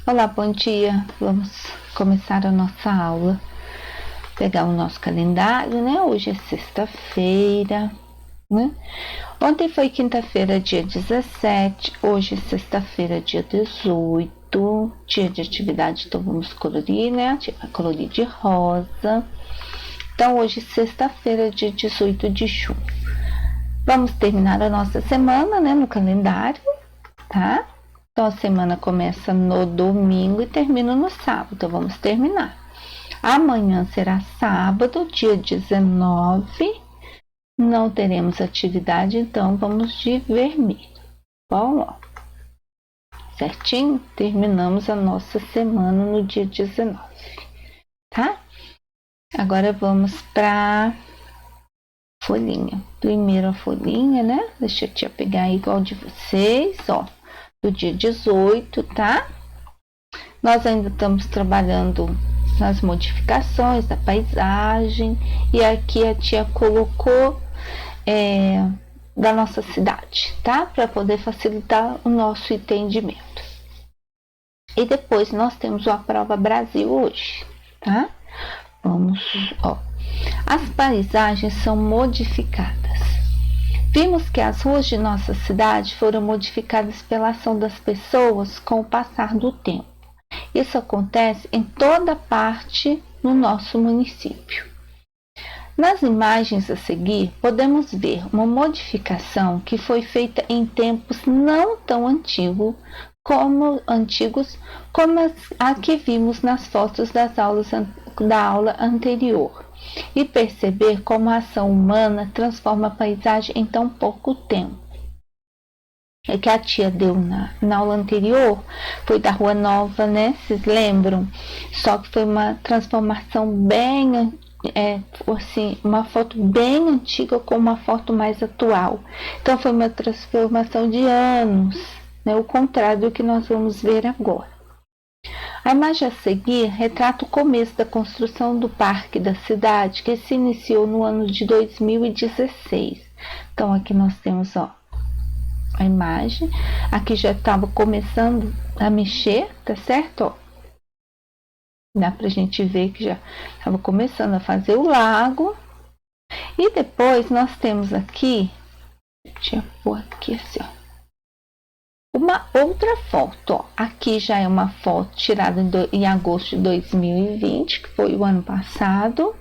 Olá, bom dia. Vamos começar a nossa aula. Pegar o nosso calendário, né? Hoje é sexta-feira, né? Ontem foi quinta-feira, dia 17. Hoje, sexta-feira, dia 18. Dia de atividade, então vamos colorir, né? Colorir de rosa. Então, hoje, sexta-feira, dia 18 de junho. Vamos terminar a nossa semana, né? No calendário, tá? Então, a semana começa no domingo e termina no sábado. Então, vamos terminar. Amanhã será sábado, dia 19. Não teremos atividade, então vamos de vermelho. Bom, ó. Certinho? Terminamos a nossa semana no dia 19. Tá? Agora vamos para folhinha. Primeiro a folhinha, né? Deixa eu te pegar igual de vocês, ó. Do dia 18, tá? Nós ainda estamos trabalhando nas modificações da paisagem, e aqui a tia colocou da nossa cidade, tá? Para poder facilitar o nosso entendimento. E depois nós temos a prova Brasil hoje, tá? Vamos, ó. As paisagens são modificadas. Vimos que as ruas de nossa cidade foram modificadas pela ação das pessoas com o passar do tempo. Isso acontece em toda parte no nosso município. Nas imagens a seguir, podemos ver uma modificação que foi feita em tempos não tão antigos como a que vimos nas fotos da aula anterior, e perceber como a ação humana transforma a paisagem em tão pouco tempo. É que a tia deu na aula anterior foi da Rua Nova, né? Vocês lembram? Só que foi uma transformação bem, assim, uma foto bem antiga com uma foto mais atual. Então foi uma transformação de anos, né? O contrário do que nós vamos ver agora. A imagem a seguir retrata o começo da construção do Parque da Cidade, que se iniciou no ano de 2016. Então aqui nós temos, ó, a imagem. Aqui já estava começando a mexer, tá certo? Ó, dá pra gente ver que já estava começando a fazer o lago. E depois nós temos aqui, deixa eu pôr aqui assim, ó, uma outra foto, ó. Aqui já é uma foto tirada em agosto de 2020, que foi o ano passado.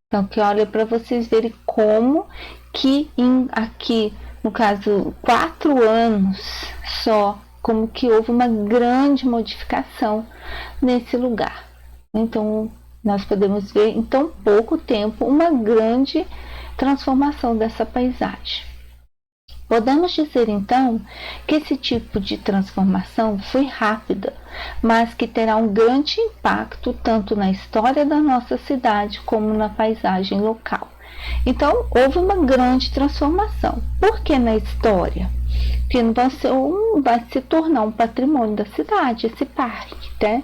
Então, que olha para vocês verem como que aqui, no caso, 4 anos só, como que houve uma grande modificação nesse lugar. Então, nós podemos ver em tão pouco tempo uma grande transformação dessa paisagem. Podemos dizer, então, que esse tipo de transformação foi rápida, mas que terá um grande impacto tanto na história da nossa cidade como na paisagem local. Então, houve uma grande transformação. Por que na história? Porque vai se tornar um patrimônio da cidade, esse parque, né?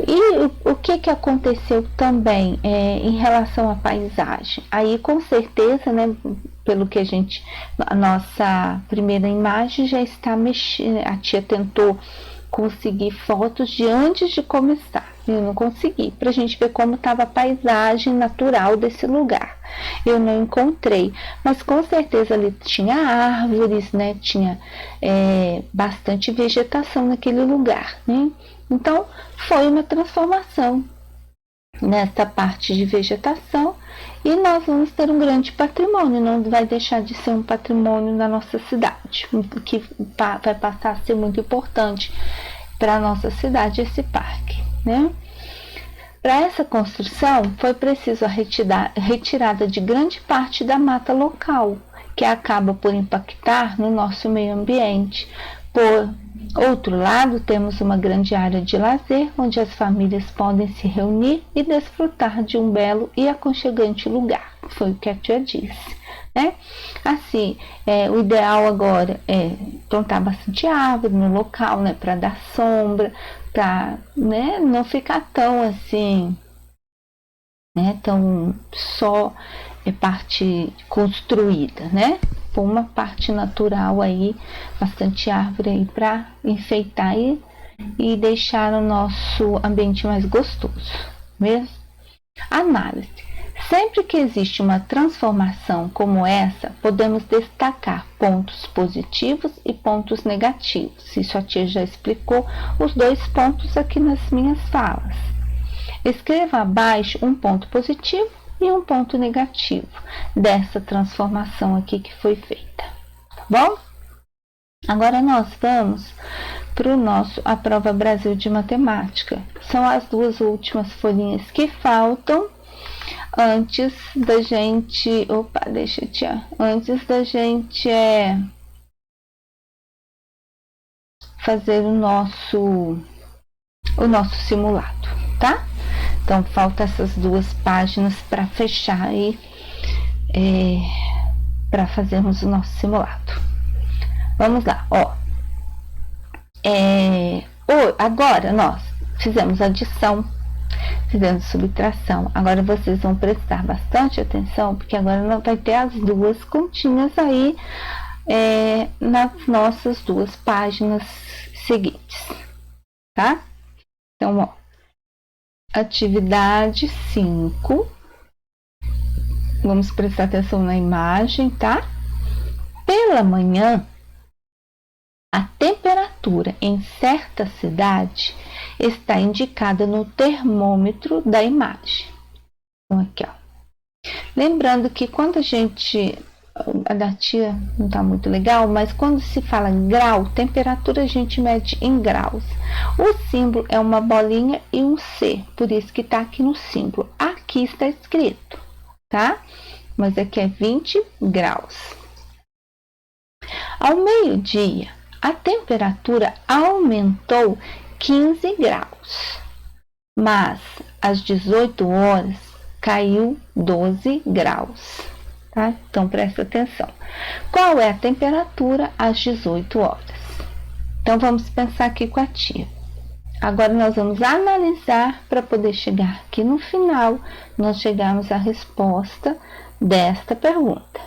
E o que aconteceu também em relação à paisagem? Aí, com certeza, né, pelo que a nossa primeira imagem já está mexendo, a tia tentou conseguir fotos de antes de começar. Eu não consegui, para a gente ver como estava a paisagem natural desse lugar. Eu não encontrei, mas com certeza ali tinha árvores, né? Tinha bastante vegetação naquele lugar, né? Então, foi uma transformação nessa parte de vegetação, e nós vamos ter um grande patrimônio, não vai deixar de ser um patrimônio da nossa cidade, que vai passar a ser muito importante para a nossa cidade esse parque, né? Para essa construção foi preciso a retirada de grande parte da mata local, que acaba por impactar no nosso meio ambiente. Por outro lado, temos uma grande área de lazer, onde as famílias podem se reunir e desfrutar de um belo e aconchegante lugar. Foi o que a tia disse, né? Assim, o ideal agora é plantar bastante árvore no local, né? Para dar sombra, para, né, não ficar tão assim, né? Tão só parte construída, né? Uma parte natural aí, bastante árvore aí para enfeitar e deixar o nosso ambiente mais gostoso, mesmo? Análise. Sempre que existe uma transformação como essa, podemos destacar pontos positivos e pontos negativos. Isso a tia já explicou os 2 pontos aqui nas minhas falas. Escreva abaixo um ponto positivo e um ponto negativo dessa transformação aqui que foi feita, tá bom? Agora nós vamos para o nosso A Prova Brasil de Matemática. São as 2 últimas folhinhas que faltam antes da gente, antes da gente fazer o nosso simulado, tá? Então falta essas 2 páginas para fechar aí, para fazermos o nosso simulado. Vamos lá, ó. Agora nós fizemos adição, fizemos subtração. Agora vocês vão prestar bastante atenção, porque agora não vai ter as 2 continhas aí nas nossas 2 páginas seguintes, tá? Então, ó, atividade 5. Vamos prestar atenção na imagem, tá? Pela manhã, a temperatura em certa cidade está indicada no termômetro da imagem. Então, aqui, ó. Lembrando que quando a da tia não tá muito legal, mas quando se fala grau, temperatura, a gente mede em graus. O símbolo é uma bolinha e um C, por isso que tá aqui no símbolo. Aqui está escrito, tá? Mas aqui é 20 graus. Ao meio-dia, a temperatura aumentou 15 graus, mas às 18 horas caiu 12 graus, tá? Então presta atenção. Qual é a temperatura às 18 horas? Então vamos pensar aqui com a tia. Agora nós vamos analisar para poder chegar aqui no final, nós chegarmos à resposta desta pergunta.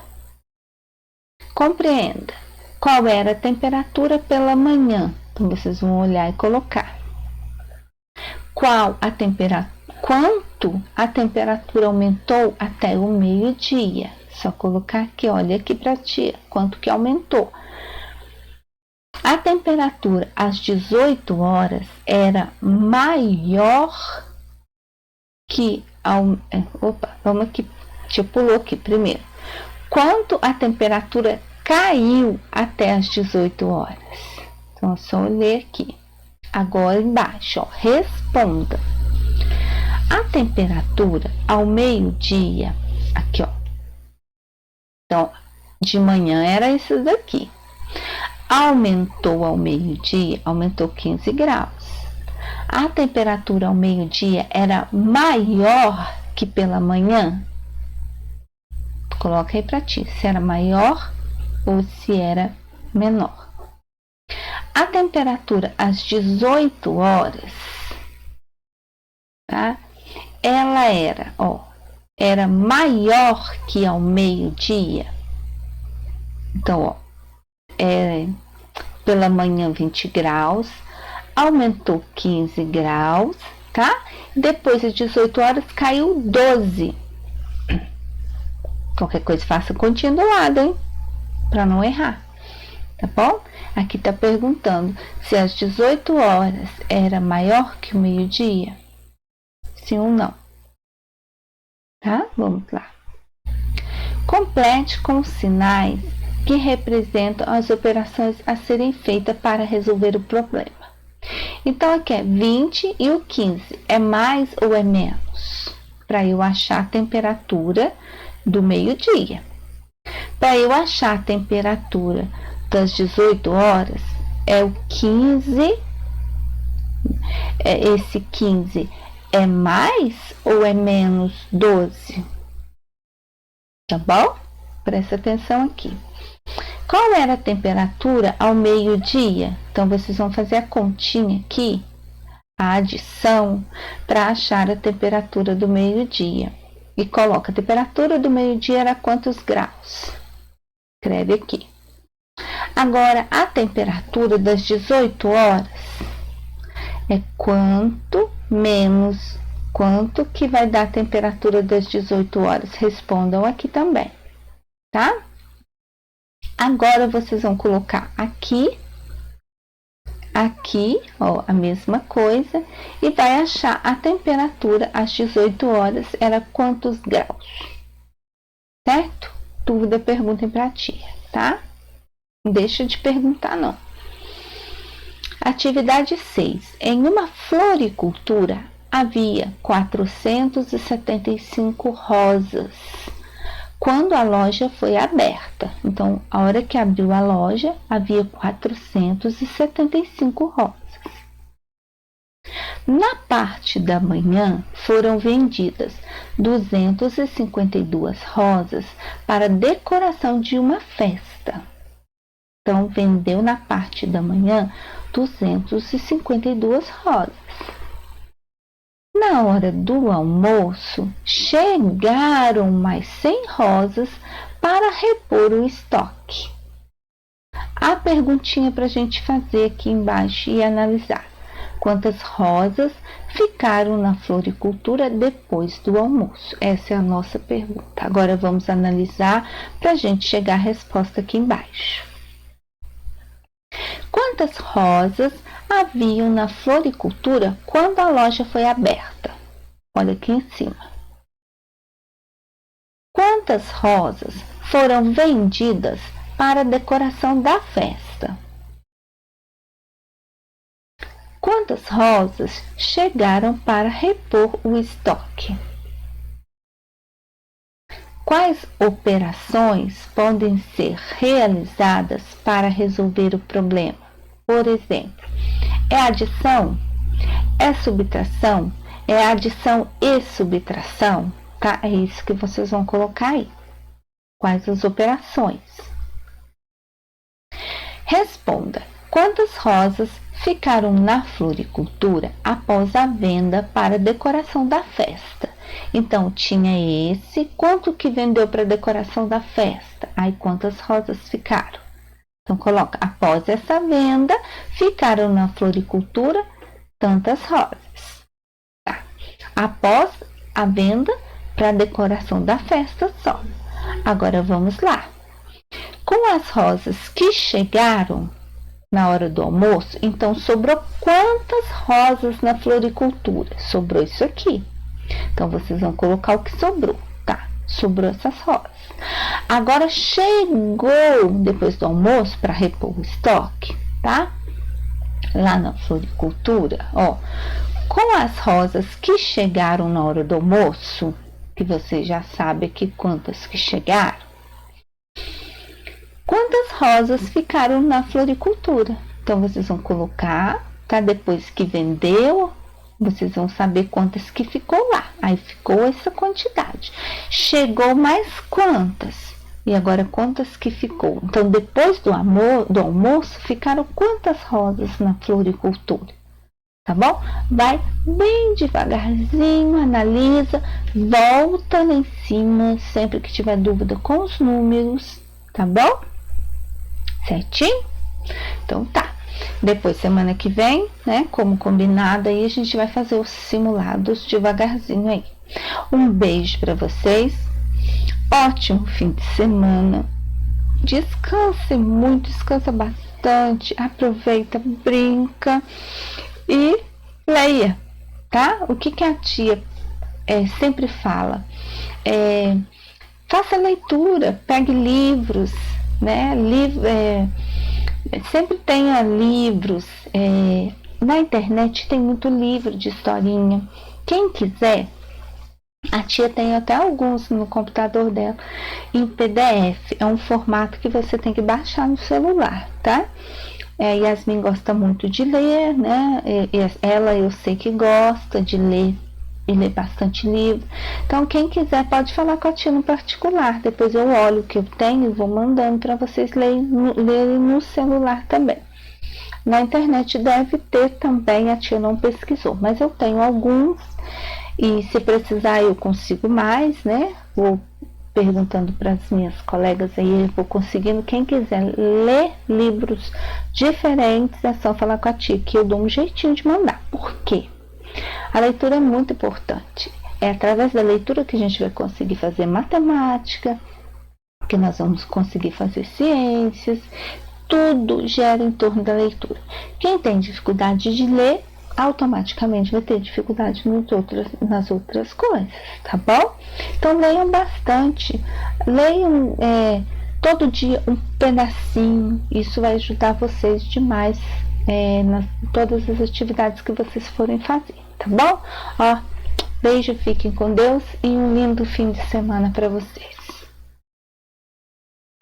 Compreenda. Qual era a temperatura pela manhã? Então, vocês vão olhar e colocar. Quanto a temperatura aumentou até o meio-dia? Só colocar aqui, olha aqui para a tia, quanto que aumentou. A temperatura às 18 horas era maior que... vamos aqui, tia pulou aqui primeiro. Quanto a temperatura caiu até as 18 horas? Então, é só ler aqui. Agora embaixo, ó, responda. A temperatura ao meio-dia, aqui, ó. Então, de manhã era isso daqui. Aumentou ao meio-dia, aumentou 15 graus. A temperatura ao meio-dia era maior que pela manhã? Coloca aí para ti, se era maior ou se era menor. A temperatura às 18 horas, tá? Ela era maior que ao meio-dia. Então, ó, pela manhã 20 graus, aumentou 15 graus, tá? Depois de 18 horas caiu 12. Qualquer coisa faça continuado, hein? Para não errar, tá bom? Aqui tá perguntando se às 18 horas era maior que o meio-dia. Sim ou não? Tá? Vamos lá. Complete com os sinais que representam as operações a serem feitas para resolver o problema. Então, aqui é 20 e o 15. É mais ou é menos? Para eu achar a temperatura do meio-dia. Para eu achar a temperatura das 18 horas, é o 15. Esse 15 é mais ou é menos 12? Tá bom? Presta atenção aqui. Qual era a temperatura ao meio-dia? Então, vocês vão fazer a continha aqui, a adição, para achar a temperatura do meio-dia. E coloca, a temperatura do meio-dia era quantos graus? Escreve aqui. Agora, a temperatura das 18 horas, É quanto menos quanto que vai dar a temperatura das 18 horas. Respondam aqui também, tá? Agora vocês vão colocar aqui, ó, a mesma coisa, e vai achar a temperatura às 18 horas era quantos graus, certo? Dúvida, perguntem pra tia, tá? Não deixa de perguntar, não. Atividade 6. Em uma floricultura havia 475 rosas quando a loja foi aberta. Então, a hora que abriu a loja, havia 475 rosas. Na parte da manhã, foram vendidas 252 rosas para decoração de uma festa. Então, vendeu na parte da manhã 252 rosas. Na hora do almoço, chegaram mais 100 rosas para repor o estoque. A perguntinha para a gente fazer aqui embaixo e analisar. Quantas rosas ficaram na floricultura depois do almoço? Essa é a nossa pergunta. Agora vamos analisar para a gente chegar à resposta aqui embaixo. Quantas rosas haviam na floricultura quando a loja foi aberta? Olha aqui em cima. Quantas rosas foram vendidas para a decoração da festa? Quantas rosas chegaram para repor o estoque? Quais operações podem ser realizadas para resolver o problema? Por exemplo, é adição? É subtração? É adição e subtração? Tá? É isso que vocês vão colocar aí. Quais as operações? Responda. Quantas rosas ficaram na floricultura após a venda para decoração da festa? Então, tinha esse. Quanto que vendeu para decoração da festa? Aí, quantas rosas ficaram? Então, coloca, após essa venda, ficaram na floricultura tantas rosas. Tá? Após a venda para decoração da festa só. Agora, vamos lá. Com as rosas que chegaram na hora do almoço, então, sobrou quantas rosas na floricultura? Sobrou isso aqui. Então, vocês vão colocar o que sobrou, tá? Sobrou essas rosas. Agora, chegou depois do almoço para repor o estoque, tá? Lá na floricultura, ó. Com as rosas que chegaram na hora do almoço, que você já sabe aqui quantas que chegaram, quantas rosas ficaram na floricultura? Então, vocês vão colocar, tá? Depois que vendeu, vocês vão saber quantas que ficou lá. Aí ficou essa quantidade. Chegou mais quantas? E agora quantas que ficou? Então, depois do almoço, ficaram quantas rosas na floricultura? Tá bom? Vai bem devagarzinho, analisa, volta lá em cima, sempre que tiver dúvida com os números, tá bom? Certinho? Então tá. Depois, semana que vem, né, como combinado, aí a gente vai fazer os simulados devagarzinho aí. Um beijo para vocês. Ótimo fim de semana. Descanse muito, descansa bastante, aproveita, brinca e leia, tá? O que a tia sempre fala? Faça leitura, pegue livros, né? Sempre tenha livros. Na internet tem muito livro de historinha. Quem quiser, a tia tem até alguns no computador dela em PDF. É um formato que você tem que baixar no celular, tá? Yasmin gosta muito de ler, né? Ela, eu sei que gosta de ler e ler bastante livro. Então, quem quiser pode falar com a tia no particular. Depois eu olho o que eu tenho e vou mandando para vocês lerem no celular também. Na internet deve ter também, a tia não pesquisou, mas eu tenho alguns. E se precisar eu consigo mais, né? Vou perguntando para as minhas colegas aí, eu vou conseguindo. Quem quiser ler livros diferentes, é só falar com a tia, que eu dou um jeitinho de mandar. Por quê? A leitura é muito importante. É através da leitura que a gente vai conseguir fazer matemática, que nós vamos conseguir fazer ciências. Tudo gera em torno da leitura. Quem tem dificuldade de ler, automaticamente vai ter dificuldade nas outras coisas, tá bom? Então leiam bastante, leiam todo dia um pedacinho, isso vai ajudar vocês demais nas todas as atividades que vocês forem fazer, tá bom? Ó, beijo, fiquem com Deus e um lindo fim de semana para vocês.